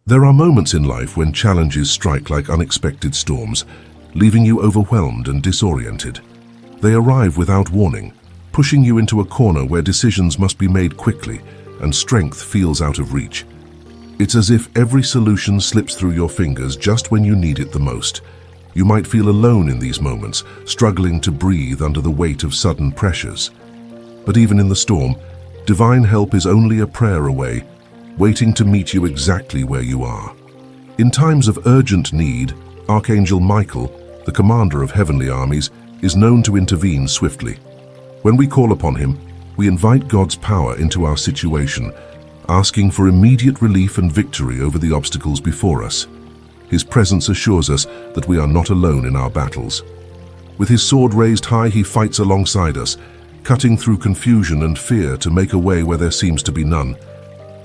There are moments in life when challenges strike like unexpected storms, leaving you overwhelmed and disoriented. They arrive without warning, pushing you into a corner where decisions must be made quickly and strength feels out of reach. It's as if every solution slips through your fingers just when you need it the most. You might feel alone in these moments, struggling to breathe under the weight of sudden pressures. But even in the storm, divine help is only a prayer away, waiting to meet you exactly where you are. In times of urgent need, Archangel Michael, the commander of heavenly armies, is known to intervene swiftly. When we call upon him, we invite God's power into our situation, asking for immediate relief and victory over the obstacles before us. His presence assures us that we are not alone in our battles. With his sword raised high, he fights alongside us, cutting through confusion and fear to make a way where there seems to be none.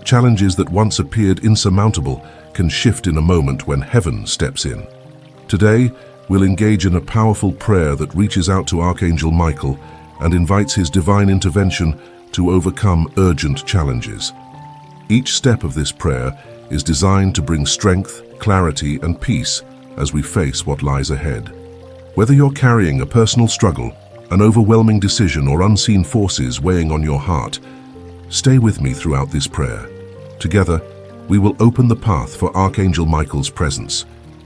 Challenges that once appeared insurmountable can shift in a moment when heaven steps in. Today, we'll engage in a powerful prayer that reaches out to Archangel Michael and invites his divine intervention to overcome urgent challenges. Each step of this prayer is designed to bring strength, clarity, and peace as we face what lies ahead. Whether you're carrying a personal struggle, an overwhelming decision, or unseen forces weighing on your heart, stay with me throughout this prayer. Together, we will open the path for Archangel Michael's presence,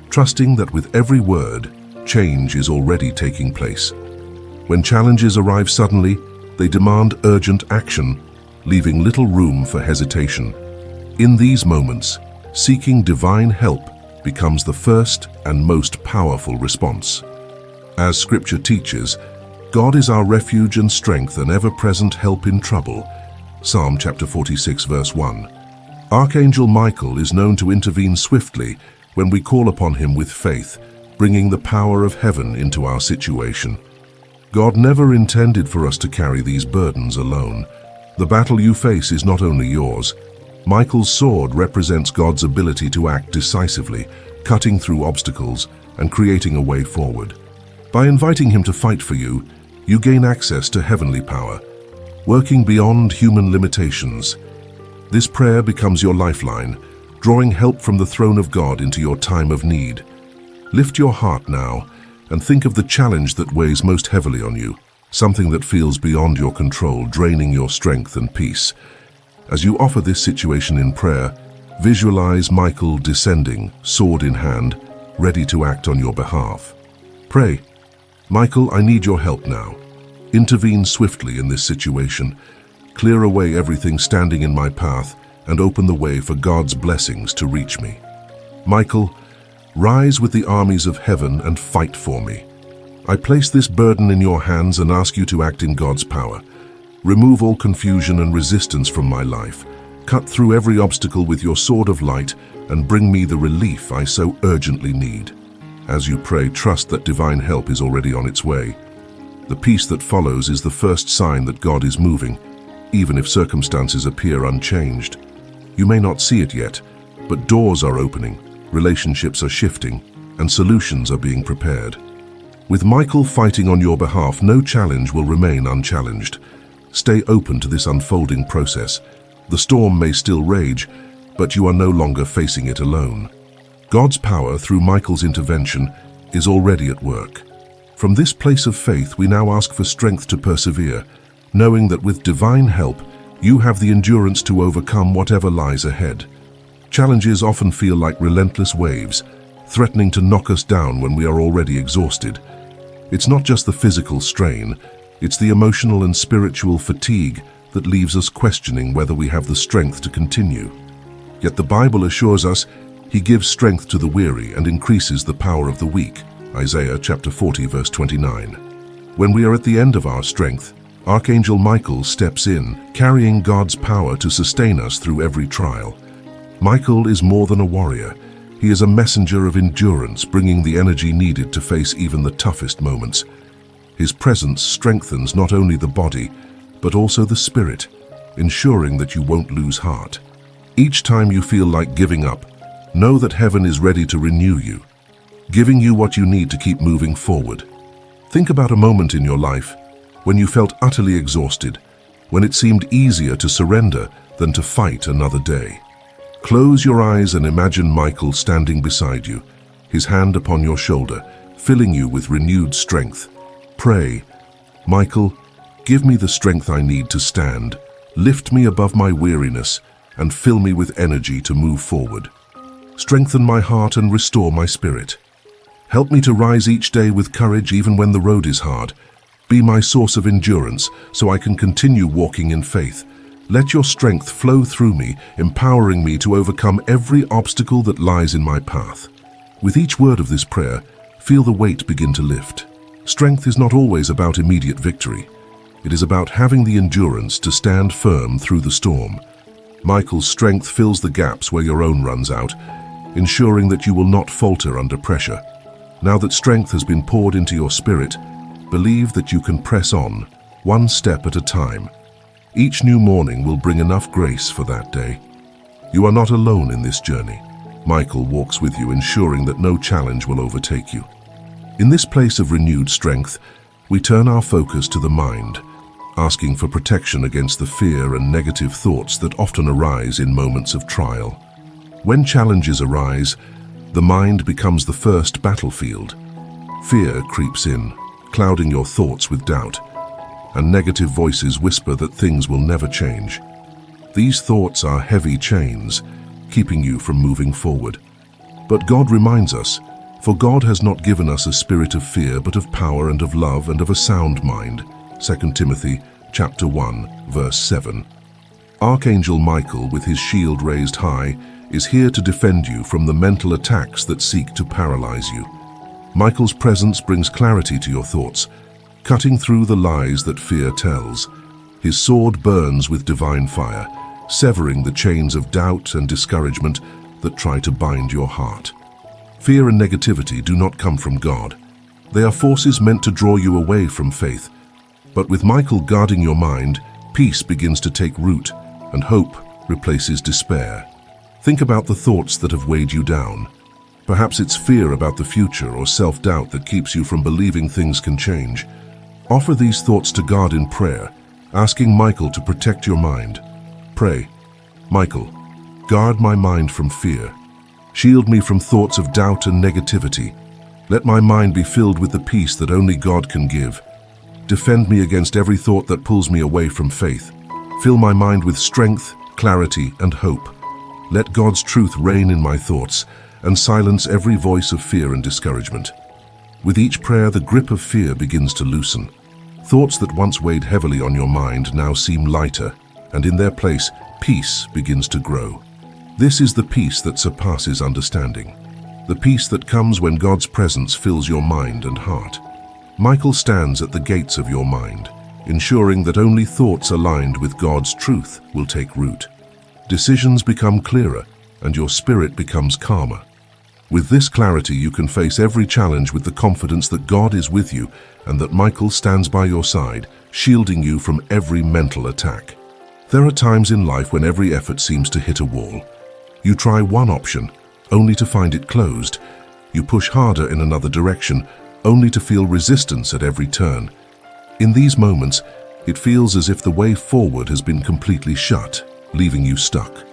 trusting that with every word, change is already taking place. When challenges arrive suddenly, they demand urgent action, leaving little room for hesitation. In these moments, seeking divine help becomes the first and most powerful response. As Scripture teaches, God is our refuge and strength, an ever-present help in trouble. Psalm chapter 46, verse 1. Archangel Michael is known to intervene swiftly when we call upon him with faith, bringing the power of heaven into our situation. God never intended for us to carry these burdens alone. The battle you face is not only yours. Michael's sword represents God's ability to act decisively, cutting through obstacles and creating a way forward. By inviting him to fight for you, you gain access to heavenly power, working beyond human limitations. This prayer becomes your lifeline, drawing help from the throne of God into your time of need. Lift your heart now and think of the challenge that weighs most heavily on you, something that feels beyond your control, draining your strength and peace. As you offer this situation in prayer, visualize Michael descending, sword in hand, ready to act on your behalf. Pray, "Michael, I need your help now. Intervene swiftly in this situation. Clear away everything standing in my path and open the way for God's blessings to reach me. Michael, rise with the armies of heaven and fight for me. I place this burden in your hands and ask you to act in God's power. Remove all confusion and resistance from my life. Cut through every obstacle with your sword of light and bring me the relief I so urgently need." As you pray, trust that divine help is already on its way. The peace that follows is the first sign that God is moving, even if circumstances appear unchanged. You may not see it yet, but doors are opening, relationships are shifting, and solutions are being prepared. With Michael fighting on your behalf, no challenge will remain unchallenged. Stay open to this unfolding process. The storm may still rage, but you are no longer facing it alone. God's power through Michael's intervention is already at work. From this place of faith, we now ask for strength to persevere, knowing that with divine help, you have the endurance to overcome whatever lies ahead. Challenges often feel like relentless waves, threatening to knock us down when we are already exhausted. It's not just the physical strain, it's the emotional and spiritual fatigue that leaves us questioning whether we have the strength to continue. Yet the Bible assures us he gives strength to the weary and increases the power of the weak. Isaiah chapter 40, verse 29. When we are at the end of our strength, Archangel Michael steps in, carrying God's power to sustain us through every trial. Michael is more than a warrior. He is a messenger of endurance, bringing the energy needed to face even the toughest moments. His presence strengthens not only the body, but also the spirit, ensuring that you won't lose heart. Each time you feel like giving up, know that heaven is ready to renew you, giving you what you need to keep moving forward. Think about a moment in your life when you felt utterly exhausted, when it seemed easier to surrender than to fight another day. Close your eyes and imagine Michael standing beside you, his hand upon your shoulder, filling you with renewed strength. Pray, Michael, give me the strength I need to stand, lift me above my weariness, and fill me with energy to move forward. Strengthen my heart and restore my spirit. Help me to rise each day with courage even when the road is hard. Be my source of endurance so I can continue walking in faith. Let your strength flow through me, empowering me to overcome every obstacle that lies in my path. With each word of this prayer, feel the weight begin to lift. Strength is not always about immediate victory. It is about having the endurance to stand firm through the storm. Michael's strength fills the gaps where your own runs out, ensuring that you will not falter under pressure. Now that strength has been poured into your spirit, believe that you can press on, one step at a time. Each new morning will bring enough grace for that day. You are not alone in this journey. Michael walks with you, ensuring that no challenge will overtake you. In this place of renewed strength, we turn our focus to the mind, asking for protection against the fear and negative thoughts that often arise in moments of trial. When challenges arise, the mind becomes the first battlefield. Fear creeps in, clouding your thoughts with doubt, and negative voices whisper that things will never change. These thoughts are heavy chains, keeping you from moving forward. But God reminds us, for God has not given us a spirit of fear, but of power and of love and of a sound mind. 2 Timothy chapter 1, verse 7. Archangel Michael, with his shield raised high, is here to defend you from the mental attacks that seek to paralyze you. Michael's presence brings clarity to your thoughts, cutting through the lies that fear tells. His sword burns with divine fire, severing the chains of doubt and discouragement that try to bind your heart. Fear and negativity do not come from God. They are forces meant to draw you away from faith. But with Michael guarding your mind, peace begins to take root, and hope replaces despair. Think about the thoughts that have weighed you down. Perhaps it's fear about the future or self-doubt that keeps you from believing things can change. Offer these thoughts to God in prayer, asking Michael to protect your mind. Pray, Michael, guard my mind from fear. Shield me from thoughts of doubt and negativity. Let my mind be filled with the peace that only God can give. Defend me against every thought that pulls me away from faith. Fill my mind with strength, clarity, and hope. Let God's truth reign in my thoughts and silence every voice of fear and discouragement. With each prayer, the grip of fear begins to loosen. Thoughts that once weighed heavily on your mind now seem lighter, and in their place, peace begins to grow. This is the peace that surpasses understanding, the peace that comes when God's presence fills your mind and heart. Michael stands at the gates of your mind, ensuring that only thoughts aligned with God's truth will take root. Decisions become clearer, and your spirit becomes calmer. With this clarity, you can face every challenge with the confidence that God is with you and that Michael stands by your side, shielding you from every mental attack. There are times in life when every effort seems to hit a wall. You try one option, only to find it closed. You push harder in another direction, only to feel resistance at every turn. In these moments, it feels as if the way forward has been completely shut, leaving you stuck.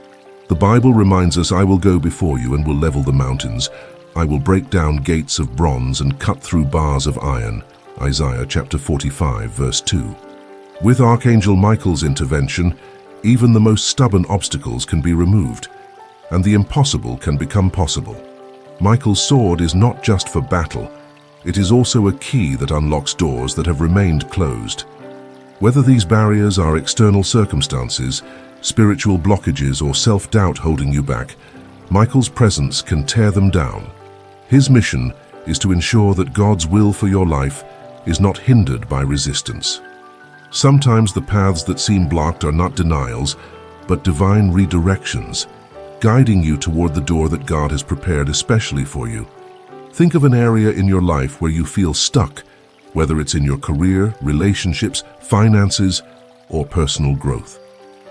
The Bible reminds us, "I will go before you and will level the mountains. I will break down gates of bronze and cut through bars of iron." Isaiah chapter 45, verse 2. With Archangel Michael's intervention, even the most stubborn obstacles can be removed, and the impossible can become possible. Michael's sword is not just for battle, it is also a key that unlocks doors that have remained closed. Whether these barriers are external circumstances, spiritual blockages, or self-doubt holding you back, Michael's presence can tear them down. His mission is to ensure that God's will for your life is not hindered by resistance. Sometimes the paths that seem blocked are not denials, but divine redirections, guiding you toward the door that God has prepared especially for you. Think of an area in your life where you feel stuck, whether it's in your career, relationships, finances, or personal growth.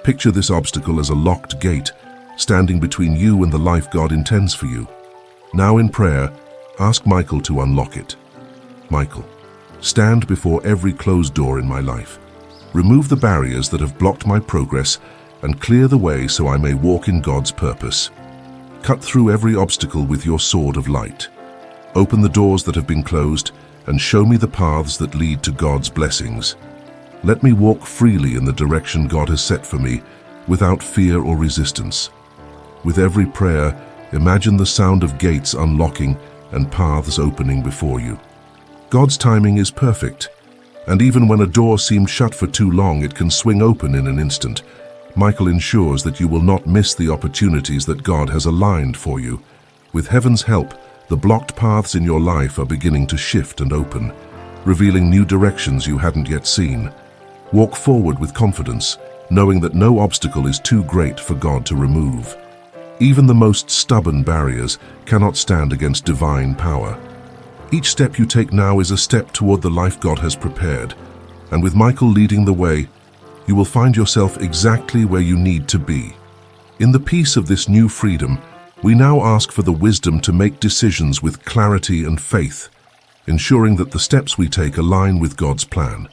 Picture this obstacle as a locked gate, standing between you and the life God intends for you. Now in prayer, ask Michael to unlock it. Michael, stand before every closed door in my life. Remove the barriers that have blocked my progress and clear the way so I may walk in God's purpose. Cut through every obstacle with your sword of light. Open the doors that have been closed and show me the paths that lead to God's blessings. Let me walk freely in the direction God has set for me without fear or resistance. With every prayer, imagine the sound of gates unlocking and paths opening before you. God's timing is perfect, and even when a door seemed shut for too long, it can swing open in an instant. Michael ensures that you will not miss the opportunities that God has aligned for you. With heaven's help, the blocked paths in your life are beginning to shift and open, revealing new directions you hadn't yet seen. Walk forward with confidence, knowing that no obstacle is too great for God to remove. Even the most stubborn barriers cannot stand against divine power. Each step you take now is a step toward the life God has prepared, and with Michael leading the way, you will find yourself exactly where you need to be. In the peace of this new freedom, we now ask for the wisdom to make decisions with clarity and faith, ensuring that the steps we take align with God's plan.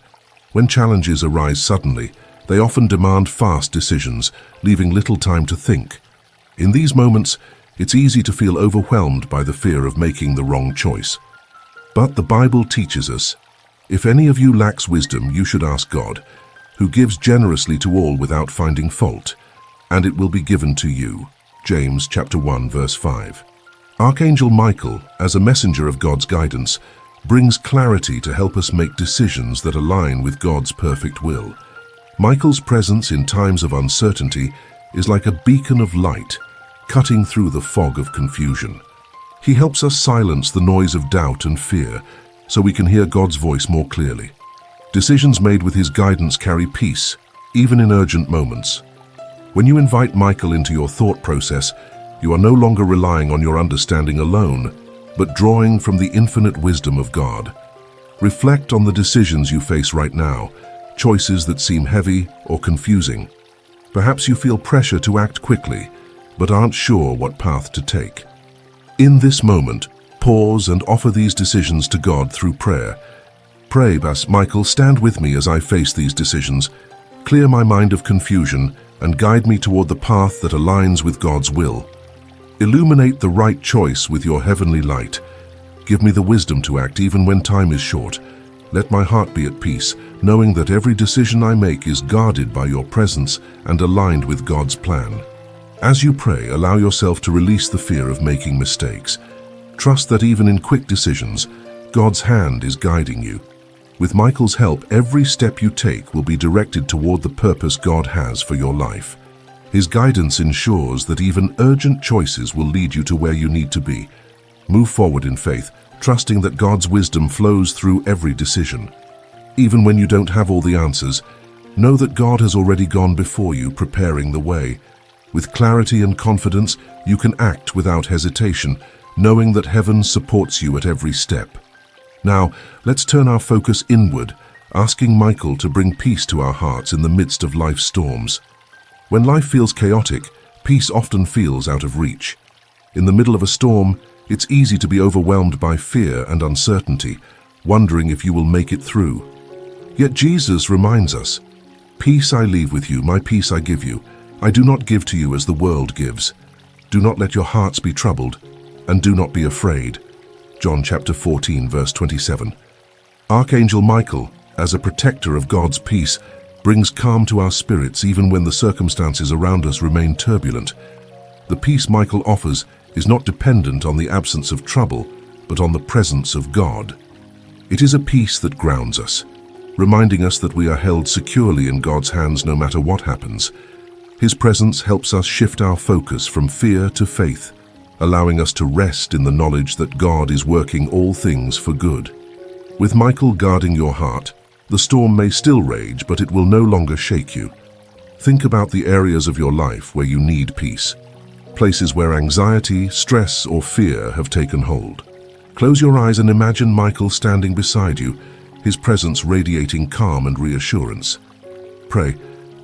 When challenges arise suddenly, they often demand fast decisions, leaving little time to think. In these moments, it's easy to feel overwhelmed by the fear of making the wrong choice. But the Bible teaches us, if any of you lacks wisdom, you should ask God, who gives generously to all without finding fault, and it will be given to you. James chapter 1 verse 5. Archangel Michael, as a messenger of God's guidance, brings clarity to help us make decisions that align with God's perfect will. Michael's presence in times of uncertainty is like a beacon of light, cutting through the fog of confusion. He helps us silence the noise of doubt and fear, so we can hear God's voice more clearly. Decisions made with his guidance carry peace, even in urgent moments. When you invite Michael into your thought process, you are no longer relying on your understanding alone, but drawing from the infinite wisdom of God. Reflect on the decisions you face right now, choices that seem heavy or confusing. Perhaps you feel pressure to act quickly, but aren't sure what path to take. In this moment, pause and offer these decisions to God through prayer. Pray, Michael, stand with me as I face these decisions. Clear my mind of confusion and guide me toward the path that aligns with God's will. Illuminate the right choice with your heavenly light. Give me the wisdom to act even when time is short. Let my heart be at peace, knowing that every decision I make is guarded by your presence and aligned with God's plan. As you pray, allow yourself to release the fear of making mistakes. Trust that even in quick decisions, God's hand is guiding you. With Michael's help, every step you take will be directed toward the purpose God has for your life. His guidance ensures that even urgent choices will lead you to where you need to be. Move forward in faith, trusting that God's wisdom flows through every decision. Even when you don't have all the answers, know that God has already gone before you, preparing the way. With clarity and confidence, you can act without hesitation, knowing that heaven supports you at every step. Now, let's turn our focus inward, asking Michael to bring peace to our hearts in the midst of life's storms. When life feels chaotic, peace often feels out of reach. In the middle of a storm, it's easy to be overwhelmed by fear and uncertainty, wondering if you will make it through. Yet Jesus reminds us, "Peace I leave with you, my peace I give you. I do not give to you as the world gives. Do not let your hearts be troubled, and do not be afraid." John chapter 14, verse 27. Archangel Michael, as a protector of God's peace, brings calm to our spirits even when the circumstances around us remain turbulent. The peace Michael offers is not dependent on the absence of trouble, but on the presence of God. It is a peace that grounds us, reminding us that we are held securely in God's hands no matter what happens. His presence helps us shift our focus from fear to faith, allowing us to rest in the knowledge that God is working all things for good. With Michael guarding your heart, the storm may still rage, but it will no longer shake you. Think about the areas of your life where you need peace, places where anxiety, stress, or fear have taken hold. Close your eyes and imagine Michael standing beside you, his presence radiating calm and reassurance. Pray,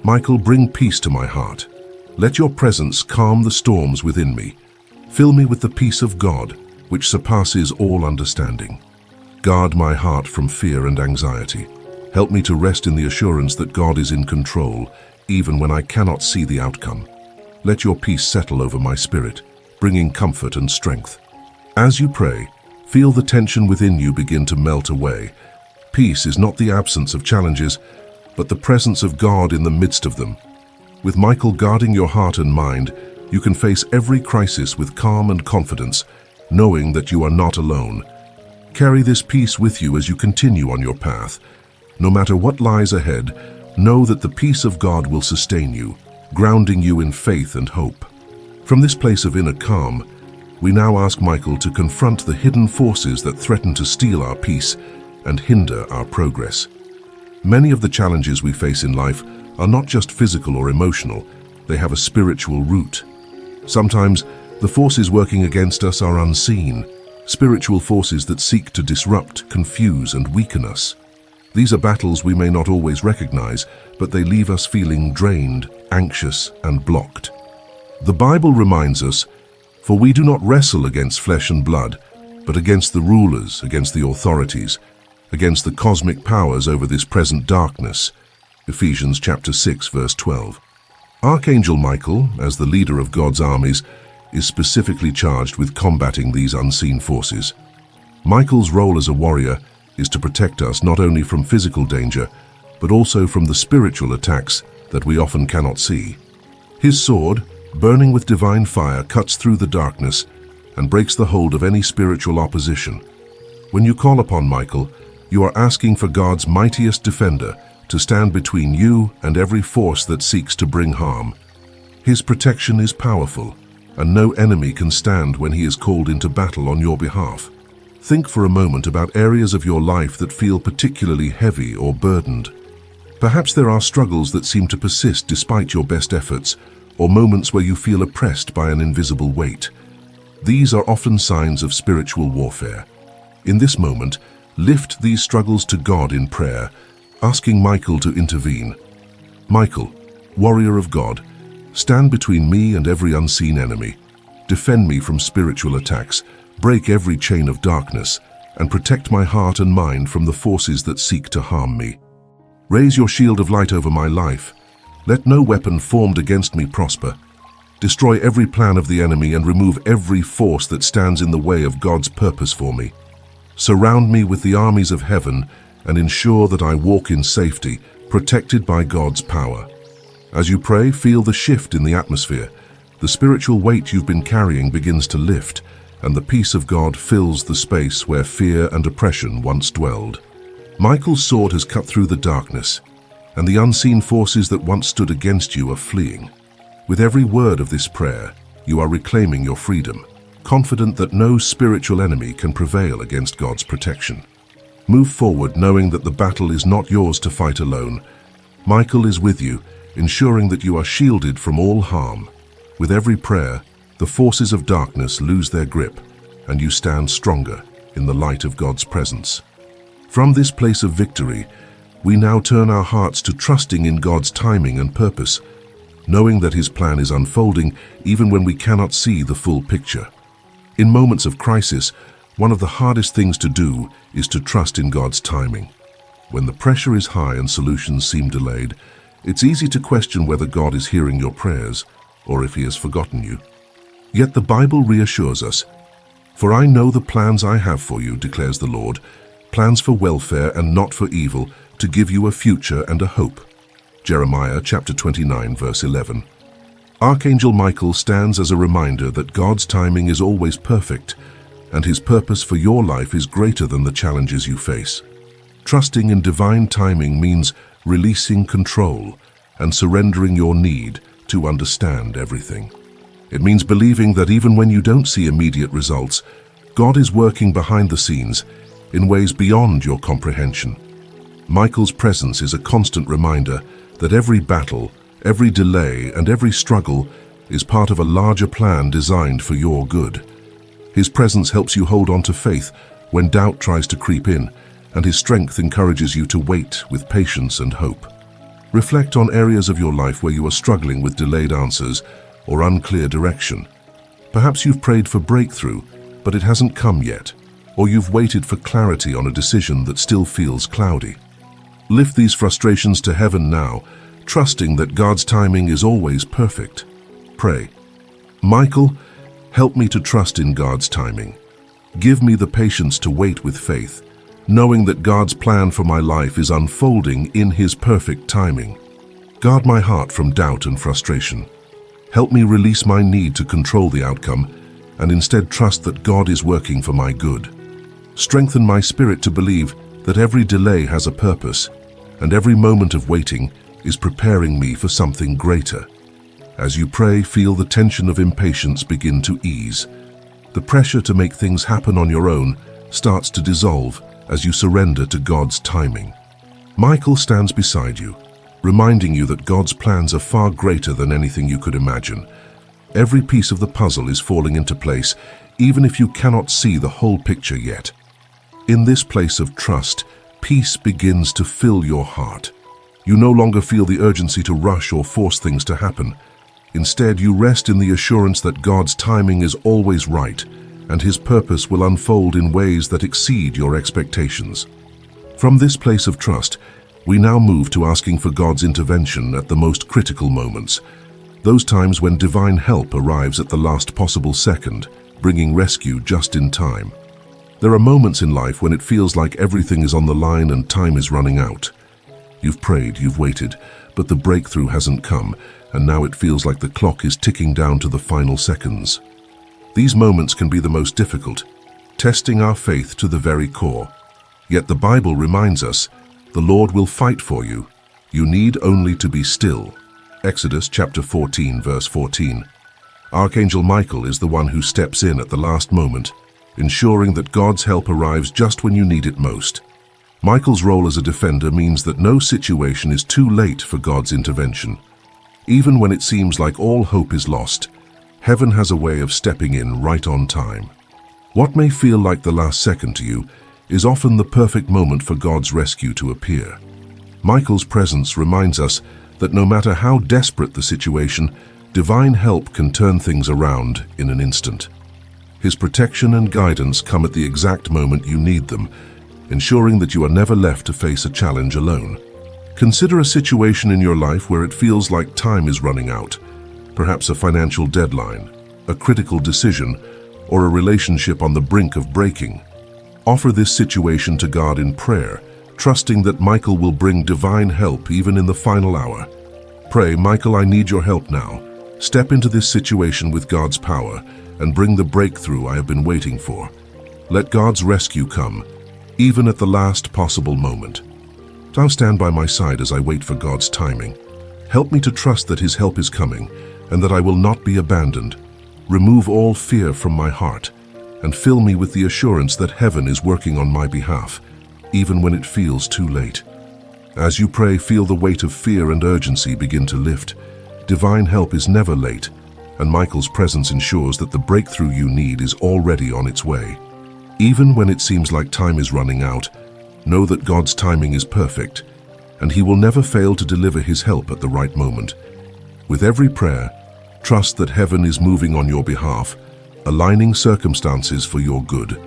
"Michael, bring peace to my heart. Let your presence calm the storms within me. Fill me with the peace of God, which surpasses all understanding. Guard my heart from fear and anxiety. Help me to rest in the assurance that God is in control, even when I cannot see the outcome. Let your peace settle over my spirit, bringing comfort and strength. As you pray, feel the tension within you begin to melt away. Peace is not the absence of challenges, but the presence of God in the midst of them. With Michael guarding your heart and mind, you can face every crisis with calm and confidence, knowing that you are not alone. Carry this peace with you as you continue on your path. No matter what lies ahead, know that the peace of God will sustain you, grounding you in faith and hope. From this place of inner calm, we now ask Michael to confront the hidden forces that threaten to steal our peace and hinder our progress. Many of the challenges we face in life are not just physical or emotional, they have a spiritual root. Sometimes, the forces working against us are unseen, spiritual forces that seek to disrupt, confuse, and weaken us. These are battles we may not always recognize, but they leave us feeling drained, anxious, and blocked. The Bible reminds us, "For we do not wrestle against flesh and blood, but against the rulers, against the authorities, against the cosmic powers over this present darkness." Ephesians chapter 6, verse 12. Archangel Michael, as the leader of God's armies, is specifically charged with combating these unseen forces. Michael's role as a warrior is to protect us not only from physical danger, but also from the spiritual attacks that we often cannot see. His sword, burning with divine fire, cuts through the darkness and breaks the hold of any spiritual opposition. When you call upon Michael, you are asking for God's mightiest defender to stand between you and every force that seeks to bring harm. His protection is powerful, and no enemy can stand when he is called into battle on your behalf. Think for a moment about areas of your life that feel particularly heavy or burdened. Perhaps there are struggles that seem to persist despite your best efforts, or moments where you feel oppressed by an invisible weight. These are often signs of spiritual warfare. In this moment, lift these struggles to God in prayer, asking Michael to intervene. Michael, warrior of God, stand between me and every unseen enemy. Defend me from spiritual attacks, break every chain of darkness, and protect my heart and mind from the forces that seek to harm me. Raise your shield of light over my life. Let no weapon formed against me prosper. Destroy every plan of the enemy and remove every force that stands in the way of God's purpose for me. Surround me with the armies of heaven and ensure that I walk in safety, protected by God's power. As you pray, feel the shift in the atmosphere. The spiritual weight you've been carrying begins to lift, and the peace of God fills the space where fear and oppression once dwelled. Michael's sword has cut through the darkness, and the unseen forces that once stood against you are fleeing. With every word of this prayer, you are reclaiming your freedom, confident that no spiritual enemy can prevail against God's protection. Move forward knowing that the battle is not yours to fight alone. Michael is with you, ensuring that you are shielded from all harm. With every prayer, the forces of darkness lose their grip, and you stand stronger in the light of God's presence. From this place of victory, we now turn our hearts to trusting in God's timing and purpose, knowing that His plan is unfolding even when we cannot see the full picture. In moments of crisis, one of the hardest things to do is to trust in God's timing. When the pressure is high and solutions seem delayed, it's easy to question whether God is hearing your prayers or if He has forgotten you. Yet the Bible reassures us, "For I know the plans I have for you, declares the Lord, plans for welfare and not for evil, to give you a future and a hope." Jeremiah chapter 29, verse 11. Archangel Michael stands as a reminder that God's timing is always perfect, and His purpose for your life is greater than the challenges you face. Trusting in divine timing means releasing control and surrendering your need to understand everything. It means believing that even when you don't see immediate results, God is working behind the scenes in ways beyond your comprehension. Michael's presence is a constant reminder that every battle, every delay, and every struggle is part of a larger plan designed for your good. His presence helps you hold on to faith when doubt tries to creep in, and His strength encourages you to wait with patience and hope. Reflect on areas of your life where you are struggling with delayed answers or unclear direction. Perhaps you've prayed for breakthrough, but it hasn't come yet, or you've waited for clarity on a decision that still feels cloudy. Lift these frustrations to heaven now, trusting that God's timing is always perfect. Pray, Michael, help me to trust in God's timing. Give me the patience to wait with faith, knowing that God's plan for my life is unfolding in His perfect timing. Guard my heart from doubt and frustration. Help me release my need to control the outcome and instead trust that God is working for my good. Strengthen my spirit to believe that every delay has a purpose and every moment of waiting is preparing me for something greater. As you pray, feel the tension of impatience begin to ease. The pressure to make things happen on your own starts to dissolve as you surrender to God's timing. Michael stands beside you, reminding you that God's plans are far greater than anything you could imagine. Every piece of the puzzle is falling into place, even if you cannot see the whole picture yet. In this place of trust, peace begins to fill your heart. You no longer feel the urgency to rush or force things to happen. Instead, you rest in the assurance that God's timing is always right, and His purpose will unfold in ways that exceed your expectations. From this place of trust, we now move to asking for God's intervention at the most critical moments, those times when divine help arrives at the last possible second, bringing rescue just in time. There are moments in life when it feels like everything is on the line and time is running out. You've prayed, you've waited, but the breakthrough hasn't come, and now it feels like the clock is ticking down to the final seconds. These moments can be the most difficult, testing our faith to the very core. Yet the Bible reminds us, the Lord will fight for you. You need only to be still. Exodus chapter 14, verse 14. Archangel Michael is the one who steps in at the last moment, ensuring that God's help arrives just when you need it most. Michael's role as a defender means that no situation is too late for God's intervention. Even when it seems like all hope is lost, heaven has a way of stepping in right on time. What may feel like the last second to you is often the perfect moment for God's rescue to appear. Michael's presence reminds us that no matter how desperate the situation, divine help can turn things around in an instant. His protection and guidance come at the exact moment you need them, ensuring that you are never left to face a challenge alone. Consider a situation in your life where it feels like time is running out, perhaps a financial deadline, a critical decision, or a relationship on the brink of breaking. Offer this situation to God in prayer, trusting that Michael will bring divine help even in the final hour. Pray, Michael, I need your help now. Step into this situation with God's power and bring the breakthrough I have been waiting for. Let God's rescue come, even at the last possible moment. Now stand by my side as I wait for God's timing. Help me to trust that His help is coming and that I will not be abandoned. Remove all fear from my heart and fill me with the assurance that heaven is working on my behalf, even when it feels too late. As you pray, feel the weight of fear and urgency begin to lift. Divine help is never late, and Michael's presence ensures that the breakthrough you need is already on its way. Even when it seems like time is running out, know that God's timing is perfect, and He will never fail to deliver His help at the right moment. With every prayer, trust that heaven is moving on your behalf, aligning circumstances for your good.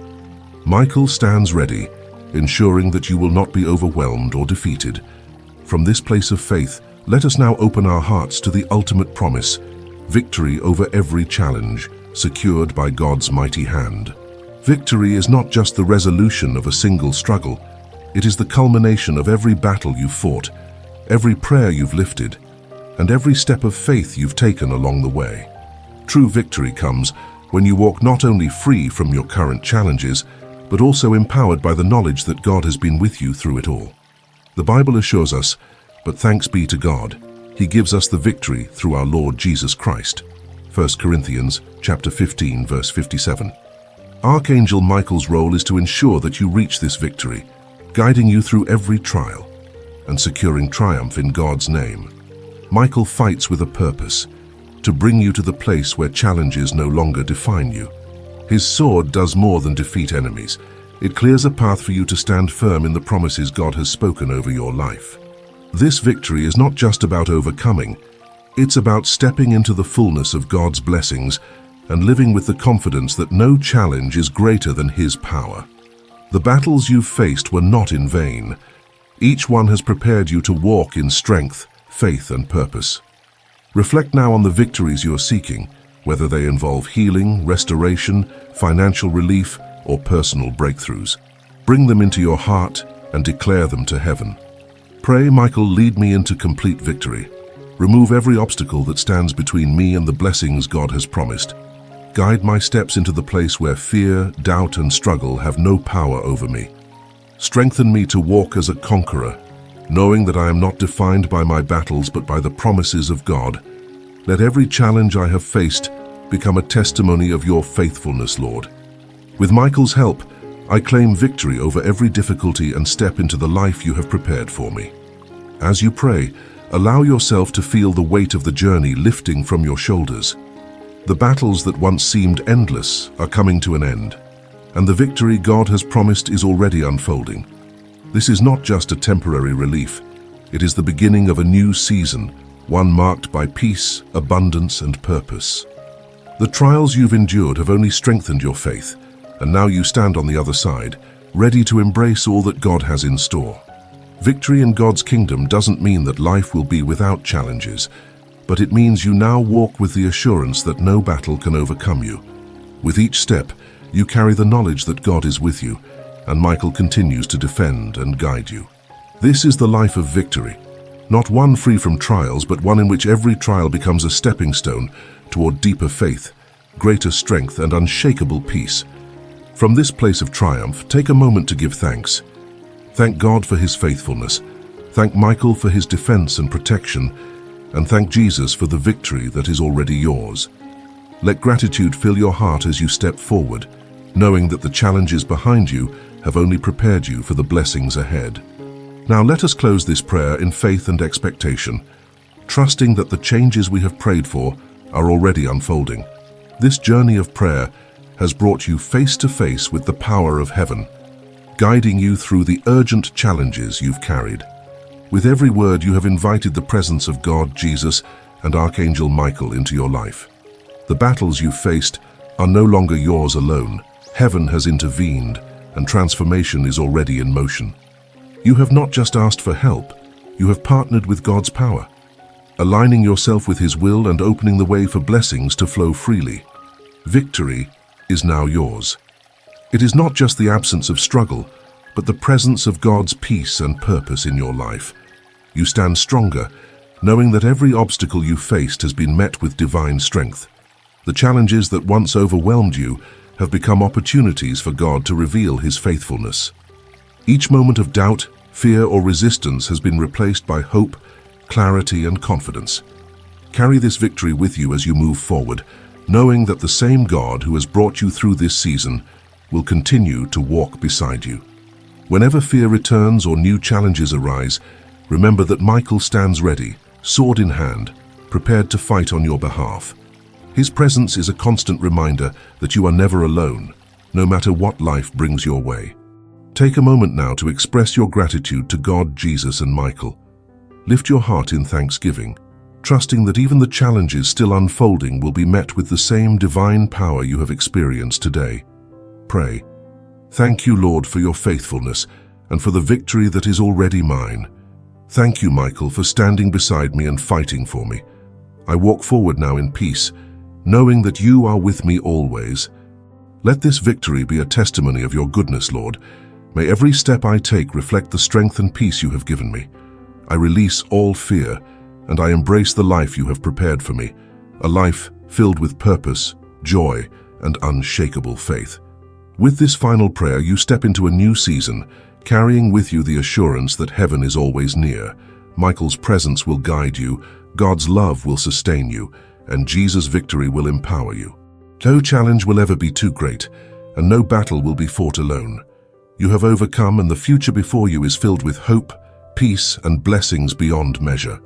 Michael stands ready, ensuring that you will not be overwhelmed or defeated. From this place of faith, let us now open our hearts to the ultimate promise, victory over every challenge, secured by God's mighty hand. Victory is not just the resolution of a single struggle. It is the culmination of every battle you've fought, every prayer you've lifted, and every step of faith you've taken along the way. True victory comes when you walk not only free from your current challenges, but also empowered by the knowledge that God has been with you through it all. The Bible assures us, but thanks be to God, He gives us the victory through our Lord Jesus Christ. 1 Corinthians chapter 15, verse 57. Archangel Michael's role is to ensure that you reach this victory, guiding you through every trial and securing triumph in God's name. Michael fights with a purpose, to bring you to the place where challenges no longer define you. His sword does more than defeat enemies. It clears a path for you to stand firm in the promises God has spoken over your life. This victory is not just about overcoming, it's about stepping into the fullness of God's blessings and living with the confidence that no challenge is greater than His power. The battles you've faced were not in vain. Each one has prepared you to walk in strength, faith, and purpose. Reflect now on the victories you are seeking, whether they involve healing, restoration, financial relief, or personal breakthroughs. Bring them into your heart and declare them to heaven. Pray, Michael, lead me into complete victory. Remove every obstacle that stands between me and the blessings God has promised. Guide my steps into the place where fear, doubt, and struggle have no power over me. Strengthen me to walk as a conqueror, knowing that I am not defined by my battles but by the promises of God. Let every challenge I have faced become a testimony of your faithfulness, Lord. With Michael's help, I claim victory over every difficulty and step into the life you have prepared for me. As you pray, allow yourself to feel the weight of the journey lifting from your shoulders. The battles that once seemed endless are coming to an end, and the victory God has promised is already unfolding. This is not just a temporary relief. It is the beginning of a new season, one marked by peace, abundance, and purpose. The trials you've endured have only strengthened your faith, and now you stand on the other side, ready to embrace all that God has in store. Victory in God's kingdom doesn't mean that life will be without challenges, but it means you now walk with the assurance that no battle can overcome you. With each step, you carry the knowledge that God is with you, and Michael continues to defend and guide you. This is the life of victory, not one free from trials, but one in which every trial becomes a stepping stone toward deeper faith, greater strength, and unshakable peace. From this place of triumph, take a moment to give thanks. Thank God for his faithfulness. Thank Michael for his defense and protection, and thank Jesus for the victory that is already yours. Let gratitude fill your heart as you step forward, knowing that the challenges behind you have only prepared you for the blessings ahead. Now let us close this prayer in faith and expectation, trusting that the changes we have prayed for are already unfolding. This journey of prayer has brought you face to face with the power of heaven, guiding you through the urgent challenges you've carried. With every word, you have invited the presence of God, Jesus, and Archangel Michael into your life. The battles you've faced are no longer yours alone. Heaven has intervened, and transformation is already in motion. You have not just asked for help, you have partnered with God's power, aligning yourself with his will and opening the way for blessings to flow freely. Victory is now yours. It is not just the absence of struggle, but the presence of God's peace and purpose in your life. You stand stronger, knowing that every obstacle you faced has been met with divine strength. The challenges that once overwhelmed you have become opportunities for God to reveal his faithfulness. Each moment of doubt, fear, or resistance has been replaced by hope, clarity, and confidence. Carry this victory with you as you move forward, knowing that the same God who has brought you through this season will continue to walk beside you. Whenever fear returns or new challenges arise, remember that Michael stands ready, sword in hand, prepared to fight on your behalf. His presence is a constant reminder that you are never alone, no matter what life brings your way. Take a moment now to express your gratitude to God, Jesus, and Michael. Lift your heart in thanksgiving, trusting that even the challenges still unfolding will be met with the same divine power you have experienced today. Pray, "Thank you, Lord, for your faithfulness and for the victory that is already mine. Thank you, Michael, for standing beside me and fighting for me. I walk forward now in peace, knowing that you are with me always. Let this victory be a testimony of your goodness, Lord. May every step I take reflect the strength and peace you have given me. I release all fear, and I embrace the life you have prepared for me, a life filled with purpose, joy, and unshakable faith." With this final prayer, you step into a new season, carrying with you the assurance that heaven is always near. Michael's presence will guide you, God's love will sustain you, and Jesus' victory will empower you. No challenge will ever be too great, and no battle will be fought alone. You have overcome, and the future before you is filled with hope, peace, and blessings beyond measure.